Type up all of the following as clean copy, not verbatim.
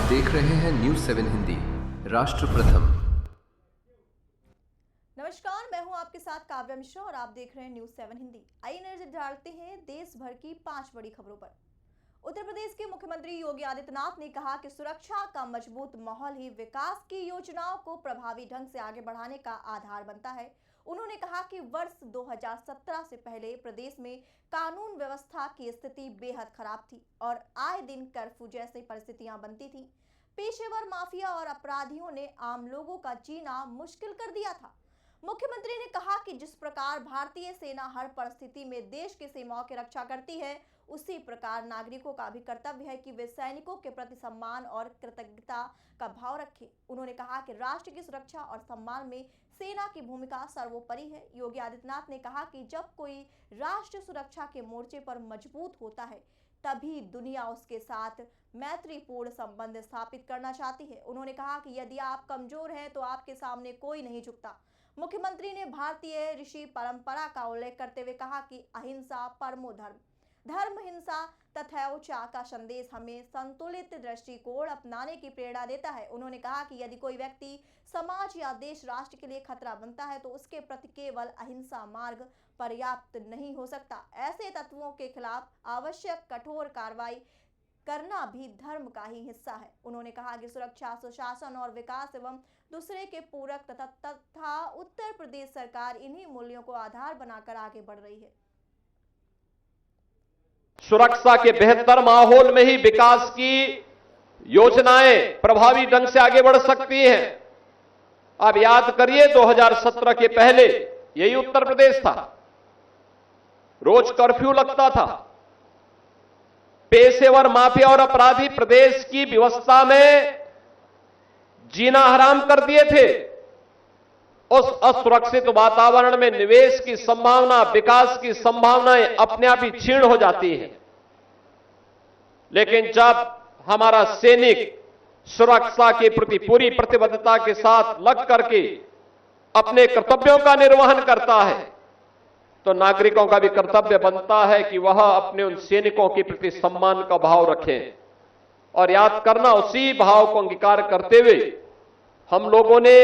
देख रहे हैं न्यूज़ 7 हिंदी, राष्ट्र प्रथम। नमस्कार, मैं हूं आपके साथ काव्या मिश्रा और आप देख रहे हैं न्यूज़ 7 हिंदी। आइए नजर डालते हैं देश भर की 5 बड़ी खबरों पर। उत्तर प्रदेश के मुख्यमंत्री योगी आदित्यनाथ ने कहा कि सुरक्षा का मजबूत माहौल ही विकास की योजनाओं को प्रभावी ढंग से आगे बढ़ाने का आधार बनता है। उन्होंने कहा कि वर्ष 2017 से पहले प्रदेश में कानून व्यवस्था की स्थिति बेहद खराब थी और आए दिन कर्फ्यू जैसी परिस्थितियां बनती थी। पेशेवर माफिया और अपराधियों ने आम लोगों का जीना मुश्किल कर दिया था। मुख्यमंत्री ने कहा कि जिस प्रकार भारतीय सेना हर परिस्थिति में देश की सीमाओं की रक्षा करती है, उसी प्रकार नागरिकों का भी कर्तव्य है कि वे सैनिकों के प्रति सम्मान और कृतज्ञता का भाव रखें। उन्होंने कहा कि राष्ट्र की सुरक्षा और सम्मान में सेना की भूमिका सर्वोपरि है। योगी आदित्यनाथ ने कहा कि जब कोई राष्ट्र सुरक्षा के मोर्चे पर मजबूत होता है, तभी दुनिया उसके साथ मैत्रीपूर्ण संबंध स्थापित करना चाहती है। उन्होंने कहा कि यदि आप कमजोर हैं तो आपके सामने कोई नहीं झुकता। मुख्यमंत्री ने भारतीय ऋषि परंपरा का उल्लेख करते हुए कहा कि अहिंसा परमो धर्म, धर्म हिंसा तथैव च का संदेश हमें संतुलित दृष्टिकोण अपनाने की प्रेरणा देता है। उन्होंने कहा कि यदि कोई व्यक्ति समाज या देश राष्ट्र के लिए खतरा बनता है तो उसके प्रति केवल अहिंसा मार्ग पर्याप्त नहीं हो सकता। ऐसे तत्वों के खिलाफ आवश्यक कठोर कार्रवाई करना भी धर्म का ही हिस्सा है। उन्होंने कहा कि सुरक्षा, सुशासन और विकास एवं दूसरे के पूरक तथा उत्तर प्रदेश सरकार इन्हीं मूल्यों को आधार बनाकर आगे बढ़ रही है। सुरक्षा के बेहतर माहौल में ही विकास की योजनाएं प्रभावी ढंग से आगे बढ़ सकती हैं। अब याद करिए 2017 के पहले यही उत्तर प्रदेश था, रोज कर्फ्यू लगता था। पेशेवर माफिया और अपराधी प्रदेश की व्यवस्था में जीना हराम कर दिए थे। उस असुरक्षित वातावरण में निवेश की संभावना, विकास की संभावनाएं अपने आप ही क्षीण हो जाती हैं। लेकिन जब हमारा सैनिक सुरक्षा के प्रति पूरी प्रतिबद्धता के साथ लग करके अपने कर्तव्यों का निर्वहन करता है, तो नागरिकों का भी कर्तव्य बनता है कि वह अपने उन सैनिकों के प्रति सम्मान का भाव रखें। और याद करना, उसी भाव को अंगीकार करते हुए हम लोगों ने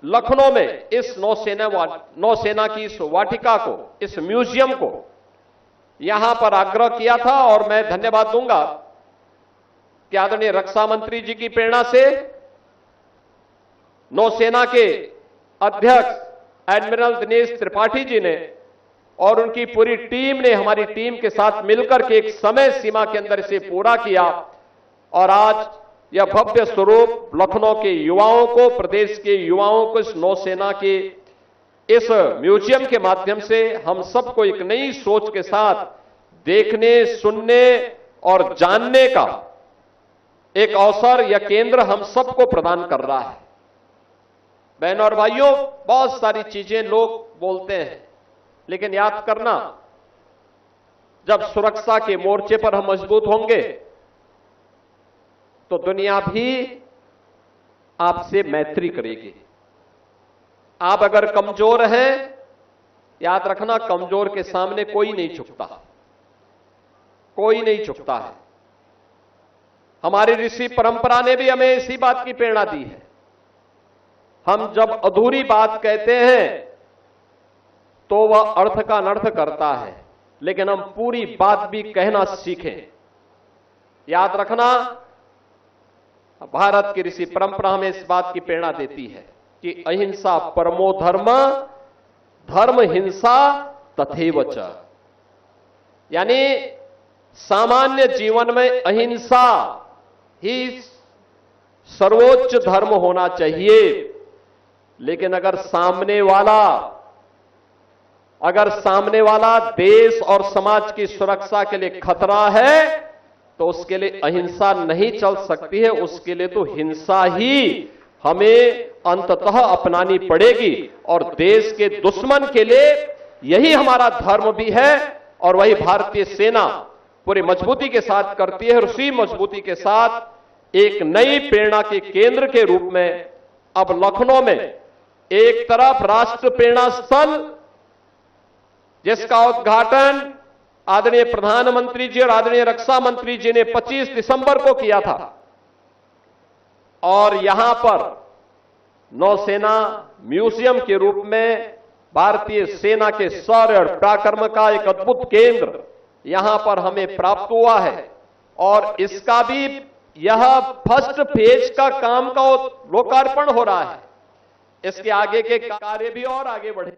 लखनऊ में इस नौसेना की इस वाटिका को, इस म्यूजियम को यहां पर आग्रह किया था। और मैं धन्यवाद दूंगा कि आदरणीय रक्षा मंत्री जी की प्रेरणा से नौसेना के अध्यक्ष एडमिरल दिनेश त्रिपाठी जी ने और उनकी पूरी टीम ने हमारी टीम के साथ मिलकर के एक समय सीमा के अंदर इसे पूरा किया। और आज यह भव्य स्वरूप लखनऊ के युवाओं को, प्रदेश के युवाओं को इस नौसेना के इस म्यूजियम के माध्यम से हम सबको एक नई सोच के साथ देखने, सुनने और जानने का एक अवसर या केंद्र हम सबको प्रदान कर रहा है। बहनों और भाइयों, बहुत सारी चीजें लोग बोलते हैं, लेकिन याद करना, जब सुरक्षा के मोर्चे पर हम मजबूत होंगे तो दुनिया भी आपसे मैत्री करेगी। आप अगर कमजोर हैं, याद रखना, कमजोर के सामने कोई नहीं झुकता, कोई नहीं झुकता है। हमारी ऋषि परंपरा ने भी हमें इसी बात की प्रेरणा दी है। हम जब अधूरी बात कहते हैं तो वह अर्थ का अनर्थ करता है, लेकिन हम पूरी बात भी कहना सीखें। याद रखना, भारत की ऋषि परंपरा हमें इस बात की प्रेरणा देती है कि अहिंसा परमो धर्म, धर्म हिंसा तथैव च, यानी सामान्य जीवन में अहिंसा ही सर्वोच्च धर्म होना चाहिए। लेकिन अगर सामने वाला देश और समाज की सुरक्षा के लिए खतरा है तो उसके लिए अहिंसा नहीं चल सकती है, उसके लिए तो हिंसा ही हमें अंततः अपनानी पड़ेगी। और देश के दुश्मन के लिए यही हमारा धर्म भी है और वही भारतीय सेना पूरी मजबूती के साथ करती है। और उसी मजबूती के साथ एक नई प्रेरणा के केंद्र के रूप में अब लखनऊ में एक तरफ राष्ट्र प्रेरणा स्थल, जिसका उद्घाटन आदरणीय प्रधानमंत्री जी और आदरणीय रक्षा मंत्री जी ने 25 दिसंबर को किया था। और यहां पर नौसेना म्यूजियम के रूप में भारतीय सेना के शौर्य और पराक्रम का एक अद्भुत केंद्र यहां पर हमें प्राप्त हुआ है। और इसका भी यह फर्स्ट फेज का काम का लोकार्पण हो रहा है। इसके आगे के कार्य भी और आगे बढ़े।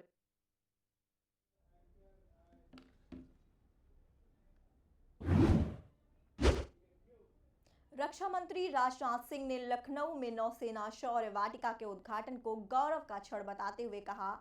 रक्षा मंत्री राजनाथ सिंह ने लखनऊ में नौसेना शौर्य वाटिका के उद्घाटन को गौरव का क्षण बताते हुए कहा,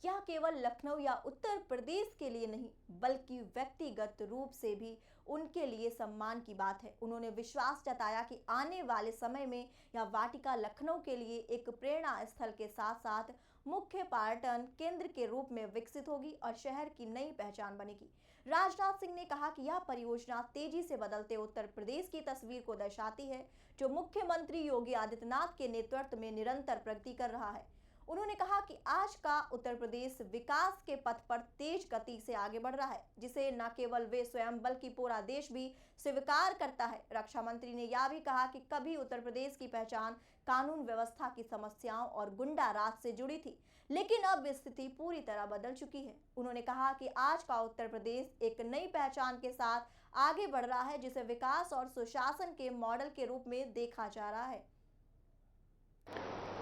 यह केवल लखनऊ या उत्तर प्रदेश के लिए नहीं बल्कि व्यक्तिगत रूप से भी उनके लिए सम्मान की बात है। उन्होंने विश्वास जताया कि आने वाले समय में यह वाटिका लखनऊ के लिए एक प्रेरणा स्थल के साथ साथ मुख्य पर्यटन केंद्र के रूप में विकसित होगी और शहर की नई पहचान बनेगी। राजनाथ सिंह ने कहा कि यह परियोजना तेजी से बदलते उत्तर प्रदेश की तस्वीर को दर्शाती है, जो मुख्यमंत्री योगी आदित्यनाथ के नेतृत्व में निरंतर प्रगति कर रहा है। उन्होंने कहा कि आज का उत्तर प्रदेश विकास के पथ पर तेज गति से आगे बढ़ रहा है, जिसे न केवल वे स्वयं बल्कि पूरा देश भी स्वीकार करता है। रक्षा मंत्री ने यह भी कहा कि कभी उत्तर प्रदेश की पहचान कानून व्यवस्था की समस्याओं और गुंडा राज से जुड़ी थी, लेकिन अब स्थिति पूरी तरह बदल चुकी है। उन्होंने कहा कि आज का उत्तर प्रदेश एक नई पहचान के साथ आगे बढ़ रहा है, जिसे विकास और सुशासन के मॉडल के रूप में देखा जा रहा है।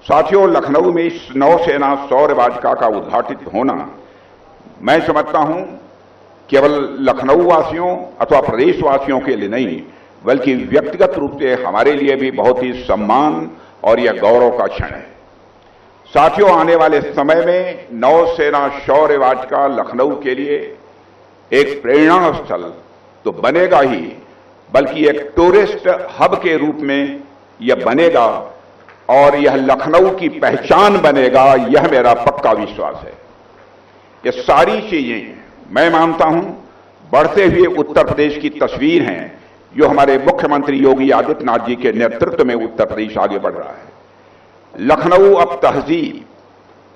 साथियों, लखनऊ में इस नौसेना शौर्य वाटिका का उद्घाटित होना मैं समझता हूं केवल लखनऊ वासियों अथवा प्रदेशवासियों के लिए नहीं बल्कि व्यक्तिगत रूप से हमारे लिए भी बहुत ही सम्मान और यह गौरव का क्षण है। साथियों, आने वाले समय में नौसेना शौर्य वाटिका लखनऊ के लिए एक प्रेरणा स्थल तो बनेगा ही बल्कि एक टूरिस्ट हब के रूप में यह बनेगा और यह लखनऊ की पहचान बनेगा, यह मेरा पक्का विश्वास है। ये सारी चीजें मैं मानता हूं बढ़ते हुए उत्तर प्रदेश की तस्वीर हैं, जो हमारे मुख्यमंत्री योगी आदित्यनाथ जी के नेतृत्व में उत्तर प्रदेश आगे बढ़ रहा है। लखनऊ अब तहजीब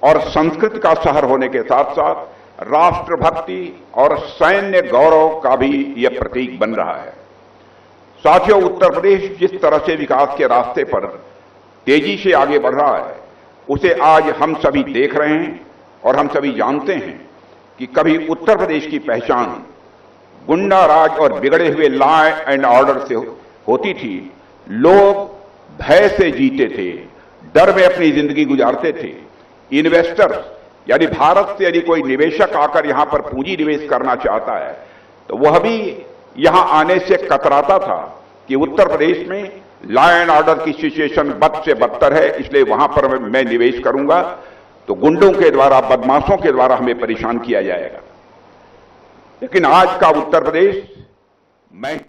और संस्कृति का शहर होने के साथ साथ राष्ट्रभक्ति और सैन्य गौरव का भी यह प्रतीक बन रहा है। साथियों, उत्तर प्रदेश जिस तरह से विकास के रास्ते पर तेजी से आगे बढ़ रहा है, उसे आज हम सभी देख रहे हैं और हम सभी जानते हैं कि कभी उत्तर प्रदेश की पहचान गुंडा राज और बिगड़े हुए लॉ एंड ऑर्डर से होती थी। लोग भय से जीते थे, डर में अपनी जिंदगी गुजारते थे। इन्वेस्टर्स यानी भारत से यदि कोई निवेशक आकर यहां पर पूंजी निवेश करना चाहता है तो वह भी यहां आने से कतराता था कि उत्तर प्रदेश में लॉ एंड ऑर्डर की सिचुएशन बद से बदतर है, इसलिए वहां पर मैं निवेश करूंगा तो गुंडों के द्वारा, बदमाशों के द्वारा हमें परेशान किया जाएगा। लेकिन आज का उत्तर प्रदेश मैं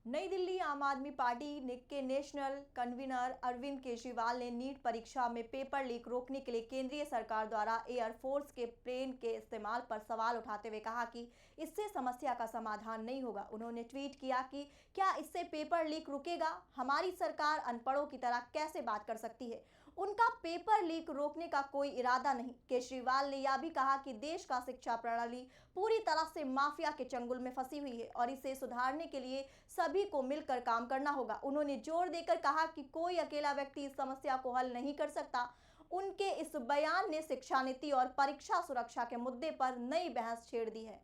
नई दिल्ली आम आदमी पार्टी के नेशनल कन्वीनर अरविंद केजरीवाल ने नीट परीक्षा में पेपर लीक रोकने के लिए केंद्रीय सरकार द्वारा एयरफोर्स के प्लेन के इस्तेमाल पर सवाल उठाते हुए कहा कि इससे समस्या का समाधान नहीं होगा। उन्होंने ट्वीट किया कि क्या इससे पेपर लीक रुकेगा? हमारी सरकार अनपढ़ों की तरह कैसे बात कर सकती है? उनका पेपर लीक रोकने का कोई इरादा नहीं। केजरीवाल ने यह भी कहा कि देश का शिक्षा प्रणाली पूरी तरह से माफिया के चंगुल में फंसी हुई है और इसे सुधारने के लिए सभी को मिलकर काम करना होगा। उन्होंने जोर देकर कहा कि कोई अकेला व्यक्ति इस समस्या को हल नहीं कर सकता। उनके इस बयान ने शिक्षा नीति और परीक्षा सुरक्षा के मुद्दे पर नई बहस छेड़ दी है।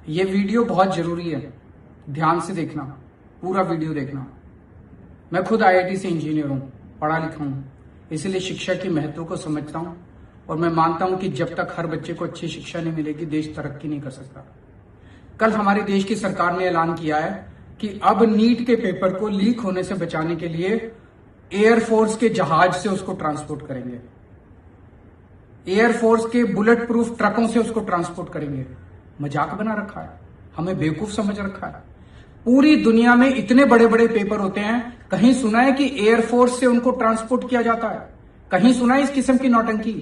ये वीडियो बहुत जरूरी है, ध्यान से देखना, पूरा वीडियो देखना। मैं खुद आईआईटी से इंजीनियर हूं, पढ़ा लिखा हूं, इसलिए शिक्षा के महत्व को समझता हूं और मैं मानता हूं कि जब तक हर बच्चे को अच्छी शिक्षा नहीं मिलेगी देश तरक्की नहीं कर सकता। कल हमारे देश की सरकार ने ऐलान किया है कि अब नीट के पेपर को लीक होने से बचाने के लिए एयरफोर्स के जहाज से उसको ट्रांसपोर्ट करेंगे, एयरफोर्स के बुलेट प्रूफ ट्रकों से उसको ट्रांसपोर्ट करेंगे। मजाक बना रखा है, हमें बेवकूफ समझ रखा है। पूरी दुनिया में इतने बड़े बड़े पेपर होते हैं, कहीं सुना है कि एयरफोर्स से उनको ट्रांसपोर्ट किया जाता है? कहीं सुना है इस किस्म की नौटंकी?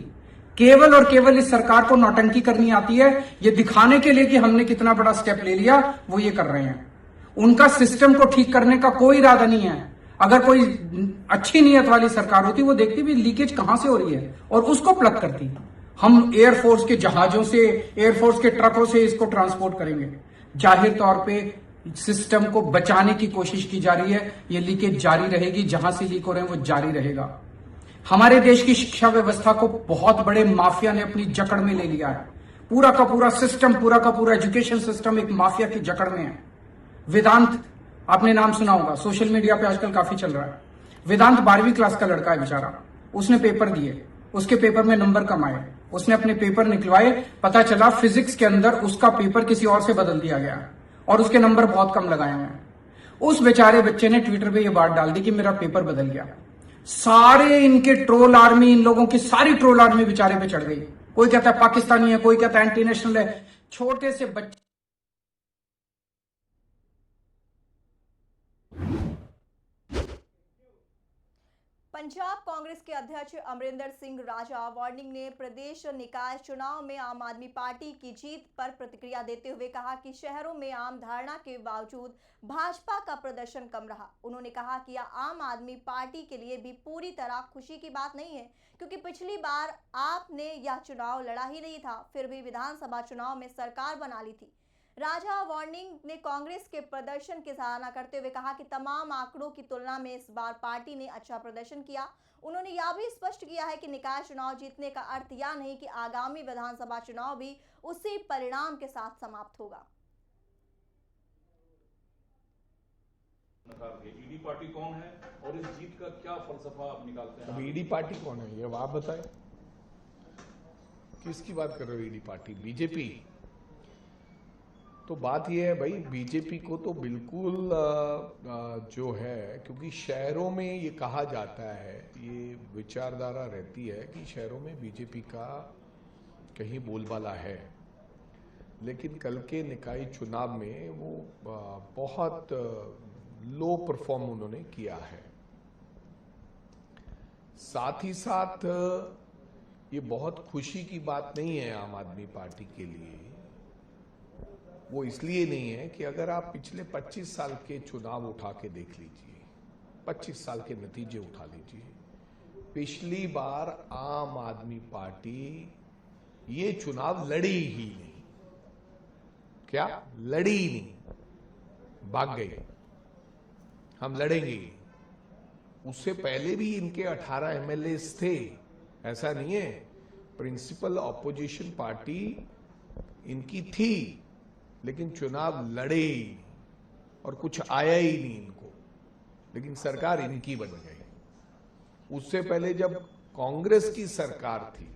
केवल और केवल इस सरकार को नौटंकी करनी आती है, ये दिखाने के लिए कि हमने कितना बड़ा स्टेप ले लिया, वो ये कर रहे हैं। उनका सिस्टम को ठीक करने का कोई इरादा नहीं है। अगर कोई अच्छी नीयत वाली सरकार होती, वो देखती भी लीकेज कहां से हो रही है और उसको प्लग करती। हम एयरफोर्स के जहाजों से, एयरफोर्स के ट्रकों से इसको ट्रांसपोर्ट करेंगे। जाहिर तौर पे सिस्टम को बचाने की कोशिश की जा रही है। ये लीकेज जारी रहेगी, जहां से लीक हो रहे हैं वो जारी रहेगा। हमारे देश की शिक्षा व्यवस्था को बहुत बड़े माफिया ने अपनी जकड़ में ले लिया है। पूरा का पूरा सिस्टम, पूरा का पूरा एजुकेशन सिस्टम एक माफिया की जकड़ में है। वेदांत, आपने नाम सुना होगा, सोशल मीडिया पे आजकल काफी चल रहा है। वेदांत 12वीं क्लास का लड़का है बेचारा। उसने पेपर दिए, उसके पेपर में नंबर कम आए, उसने अपने पेपर निकलवाए, पता चला फिजिक्स के अंदर उसका पेपर किसी और से बदल दिया गया और उसके नंबर बहुत कम लगाए हुए हैं। उस बेचारे बच्चे ने ट्विटर पे ये बात डाल दी कि मेरा पेपर बदल गया। सारे इनके ट्रोल आर्मी, इन लोगों की सारी ट्रोल आर्मी बेचारे पे चढ़ गई। कोई कहता है पाकिस्तानी है, कोई कहता है एंटी नेशनल है। छोटे से बच्चे पंजाब कांग्रेस के अध्यक्ष अमरिंदर सिंह राजा वार्निंग ने प्रदेश निकाय चुनाव में आम आदमी पार्टी की जीत पर प्रतिक्रिया देते हुए कहा कि शहरों में आम धारणा के बावजूद भाजपा का प्रदर्शन कम रहा। उन्होंने कहा कि यह आम आदमी पार्टी के लिए भी पूरी तरह खुशी की बात नहीं है, क्योंकि पिछली बार आपने यह चुनाव लड़ा ही नहीं था, फिर भी विधानसभा चुनाव में सरकार बना ली थी। राजा वार्निंग ने कांग्रेस के प्रदर्शन की सराहना करते हुए कहा कि तमाम आंकड़ों की तुलना में इस बार पार्टी ने अच्छा प्रदर्शन किया। उन्होंने यह भी स्पष्ट किया है कि निकाय चुनाव जीतने का अर्थ यह नहीं कि आगामी विधानसभा चुनाव भी उसी परिणाम के साथ समाप्त होगा। ईडी पार्टी कौन है और इस जीत का क्या फलसफा आप निकालते हैं? अब ईडी पार्टी कौन है ये आप बताएं। किसकी बात कर रहे हो? ED party BJP. तो बात यह है भाई, बीजेपी को तो बिल्कुल जो है, क्योंकि शहरों में ये कहा जाता है, ये विचारधारा रहती है कि शहरों में बीजेपी का कहीं बोलबाला है, लेकिन कल के निकाय चुनाव में वो बहुत लो परफॉर्म उन्होंने किया है। साथ ही साथ ये बहुत खुशी की बात नहीं है आम आदमी पार्टी के लिए। वो इसलिए नहीं है कि अगर आप पिछले 25 साल के चुनाव उठा के देख लीजिए, 25 साल के नतीजे उठा लीजिए, पिछली बार आम आदमी पार्टी ये चुनाव लड़ी ही नहीं। क्या लड़ी ही नहीं, भाग गई, हम लड़ेंगे। उससे पहले भी इनके 18 एमएलएस थे, ऐसा नहीं है। प्रिंसिपल ऑपोजिशन पार्टी इनकी थी, लेकिन चुनाव लड़े ही नहीं और कुछ आया ही नहीं इनको, लेकिन सरकार इनकी बन गई। उससे पहले जब कांग्रेस की सरकार थी,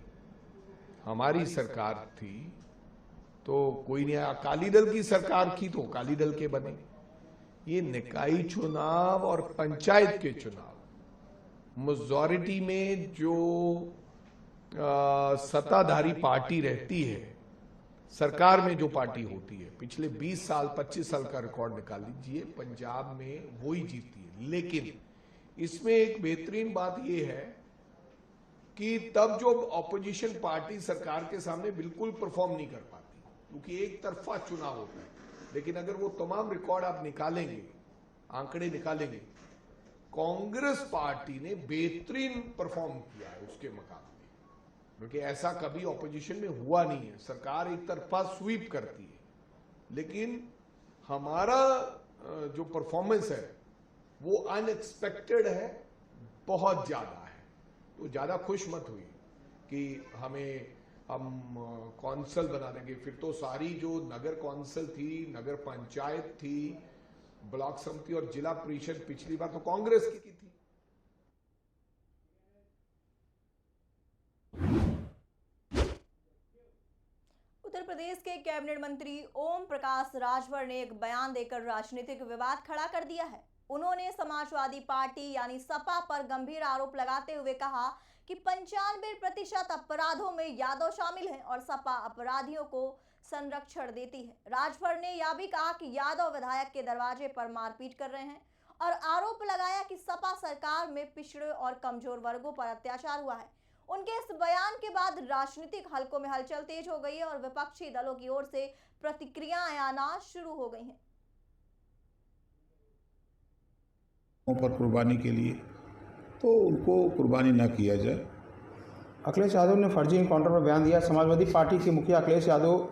हमारी सरकार थी, तो कोई नहीं आया। अकाली दल की सरकार की तो अकाली दल के बने। ये निकाय चुनाव और पंचायत के चुनाव मेजॉरिटी में जो सत्ताधारी पार्टी रहती है, सरकार में जो पार्टी होती है, पिछले 20 साल 25 साल का रिकॉर्ड निकाल लीजिए, पंजाब में वो ही जीती है। लेकिन इसमें एक बेहतरीन बात ये है कि तब जो ऑपोजिशन पार्टी सरकार के सामने बिल्कुल परफॉर्म नहीं कर पाती, क्योंकि एक तरफा चुनाव होता है। लेकिन अगर वो तमाम रिकॉर्ड आप निकालेंगे, आंकड़े निकालेंगे, कांग्रेस पार्टी ने बेहतरीन परफॉर्म किया है उसके मुकाबले, क्योंकि ऐसा कभी ऑपोजिशन में हुआ नहीं है। सरकार एक तरफा स्वीप करती है, लेकिन हमारा जो परफॉर्मेंस है वो अनएक्सपेक्टेड है, बहुत ज्यादा है। तो ज्यादा खुश मत हुई कि हम कौंसल बना देंगे। फिर तो सारी जो नगर कौंसल थी, नगर पंचायत थी, ब्लॉक समिति और जिला परिषद पिछली बार तो कांग्रेस की थी। उत्तर प्रदेश के कैबिनेट मंत्री ओम प्रकाश राजभर ने एक बयान देकर राजनीतिक विवाद खड़ा कर दिया है। उन्होंने समाजवादी पार्टी यानी सपा पर गंभीर आरोप लगाते हुए कहा कि 95% अपराधों में यादव शामिल हैं और सपा अपराधियों को संरक्षण देती है। राजभर ने यह भी कहा कि यादव विधायक के दरवाजे पर मारपीट कर रहे हैं और आरोप लगाया कि सपा सरकार में पिछड़े और कमजोर वर्गों पर अत्याचार हुआ है। उनके इस बयान के बाद राजनीतिक हलकों में हलचल तेज हो गई है और विपक्षी दलों की ओर से प्रतिक्रियाएं आना शुरू हो गई हैं। पर कुर्बानी के लिए, तो उनको कुर्बानी ना किया जाए। अखिलेश यादव ने फर्जी इनकाउंटर पर बयान दिया। समाजवादी पार्टी के मुखिया अखिलेश यादव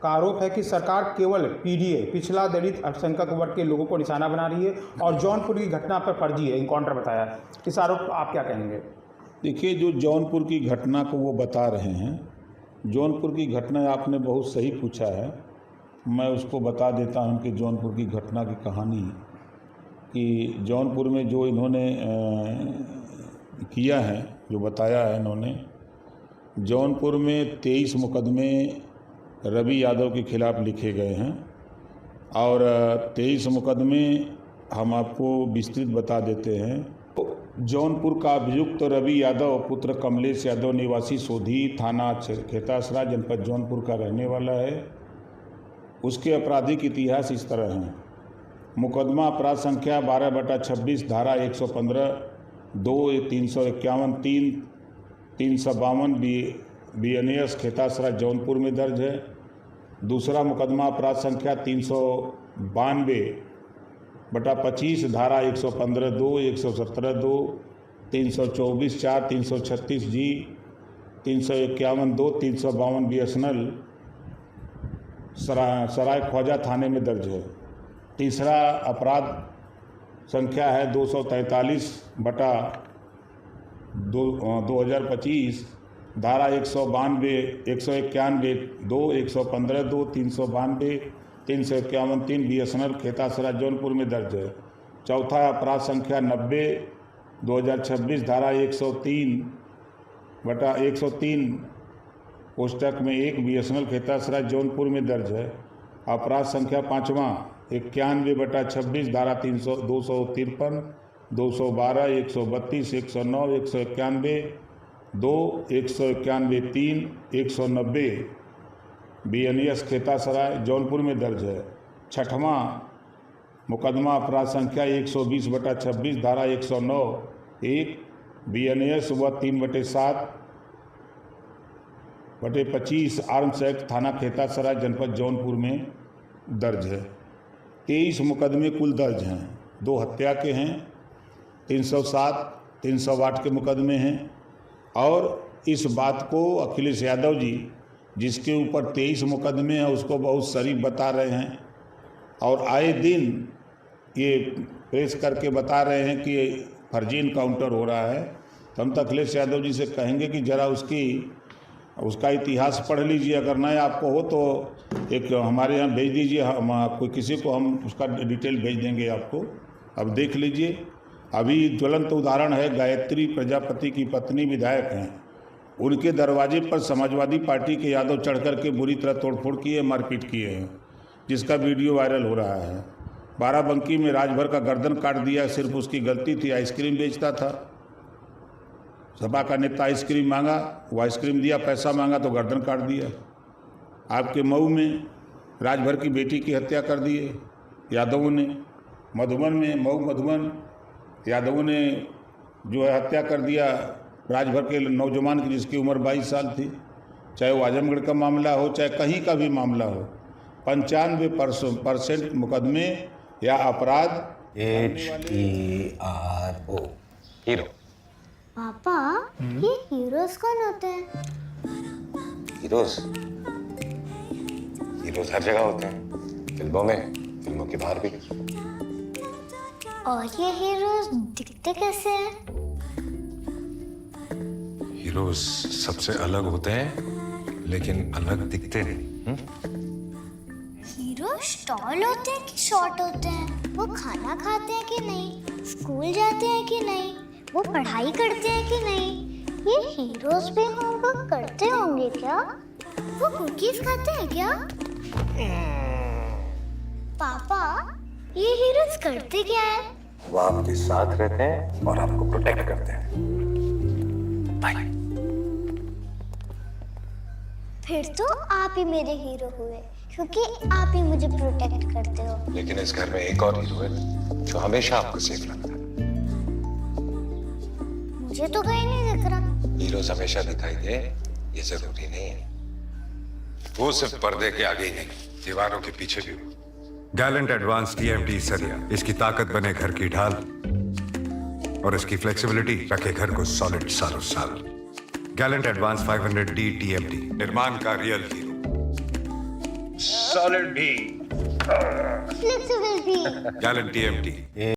का आरोप है कि सरकार केवल पीडीए पिछड़ा दलित अल्पसंख्यक वर्ग के लोगों को निशाना बना रही है और जौनपुर की घटना पर फर्जी है इनकाउंटर बताया। इस आरोप आप क्या कहेंगे? देखिए, जो जौनपुर की घटना को वो बता रहे हैं, जौनपुर की घटना आपने बहुत सही पूछा है। मैं उसको बता देता हूं कि जौनपुर की घटना की कहानी, कि जौनपुर में जो इन्होंने किया है, जो बताया है इन्होंने, जौनपुर में 23 मुकदमे रवि यादव के खिलाफ लिखे गए हैं और 23 मुकदमे हम आपको विस्तृत बता देते हैं। जौनपुर का अभियुक्त रवि यादव पुत्र कमलेश यादव निवासी सोधी थाना खेतासरा जनपद जौनपुर का रहने वाला है। उसके आपराधिक इतिहास इस तरह हैं। मुकदमा अपराध संख्या 12/26 धारा 115 2 351 3 352 BNAS खेतासरा जौनपुर में दर्ज है। दूसरा मुकदमा अपराध संख्या 392/25 धारा 115 2 117 2 324 4 336 G 351 2 352 BSNL सराय ख्वाजा थाने में दर्ज है। तीसरा अपराध संख्या है 243/2025 धारा 192 191 2 115 2 392 351 3 BSNL खेतासरा जौनपुर में दर्ज है। चौथा अपराध संख्या 90/2026 धारा 103/103 पुस्तक में 1 BSNL खेतासरा जौनपुर में दर्ज है। अपराध संख्या 5वां 91/26 धारा 253 212 132 109 191 2 191 3 190 BNAS खेतासराय जौनपुर में दर्ज है। छठवां मुकदमा अपराध संख्या 120/26 धारा 109 1 BNAS व 3/7/25 आर्म्स एक्ट थाना खेतासराय जनपद जौनपुर में दर्ज है। 23 मुकदमे कुल दर्ज हैं। 2 हत्या के हैं, 307 308 के मुकदमे हैं। और इस बात को अखिलेश यादव जी, जिसके ऊपर 23 मुकदमे हैं, उसको बहुत शरीफ बता रहे हैं और आए दिन ये प्रेस करके बता रहे हैं कि फर्जी इनकाउंटर हो रहा है। तो हम तो अखिलेश यादव जी से कहेंगे कि ज़रा उसका इतिहास पढ़ लीजिए। अगर नहीं आपको हो तो एक हमारे यहाँ भेज दीजिए, हम कोई किसी को हम उसका डिटेल भेज देंगे आपको। अब देख लीजिए। अभी ज्वलंत उदाहरण है, गायत्री प्रजापति की पत्नी विधायक हैं, उनके दरवाजे पर समाजवादी पार्टी के यादव चढ़ कर के बुरी तरह तोड़फोड़ किए, मारपीट किए हैं, जिसका वीडियो वायरल हो रहा है। बाराबंकी में राजभर का गर्दन काट दिया, सिर्फ उसकी गलती थी, आइसक्रीम बेचता था। सपा का नेता आइसक्रीम मांगा, वो आइसक्रीम दिया, पैसा मांगा तो गर्दन काट दिया। आपके मऊ में राजभर की बेटी की हत्या कर दिए यादवों ने। मधुबन में मधुबन यादवों ने जो है हत्या कर दिया राजभर के नौजवान की, जिसकी उम्र 22 साल थी। चाहे वो आजमगढ़ का मामला हो, चाहे कहीं का भी मामला हो, 95% मुकदमे या अपराध HERO हीरो। पापा, ये हीरोज कौन होते हैं? हीरोज हर जगह होते हैं, फिल्मों में, फिल्मों के बाहर भी। और ये हीरोज दिखते कैसे हैं? हीरोज सबसे अलग होते हैं, लेकिन अलग दिखते नहीं। हीरोज टॉल होते हैं कि शॉर्ट होते हैं? वो खाना खाते हैं कि नहीं? स्कूल जाते हैं कि नहीं? वो पढ़ाई करते हैं कि नहीं? ये हीरोज भी होमवर्क करते होंगे क्या? वो कुकीज खाते हैं क्या? पापा, ये हीरोज करते क्या है? वो आपके साथ रहते हैं और आपको प्रोटेक्ट करते हैं। बाय। फिर तो आप ही मेरे हीरो हुए, क्योंकि आप ही मुझे प्रोटेक्ट करते हो। लेकिन इस घर में एक और हीरो है जो हमेशा आपको सेफ रखता है। मुझे तो कहीं नहीं दिख रहा। हीरोज हमेशा दिखाई दे ये जरूरी नहीं है। वो सिर्फ पर्दे के आगे ही नहीं, दीवारों के पीछे भी। गैलेंट एडवांस TMT सरिया, इसकी ताकत बने घर की ढाल। और इसकी फ्लेक्सिबिलिटी रखे घर को सॉलिड सालों साल। गैलेंट एडवांस 500D TMT, निर्माण का रियल हीरो। सॉलिड भी, फ्लेक्सिबल भी। Gallant TMT।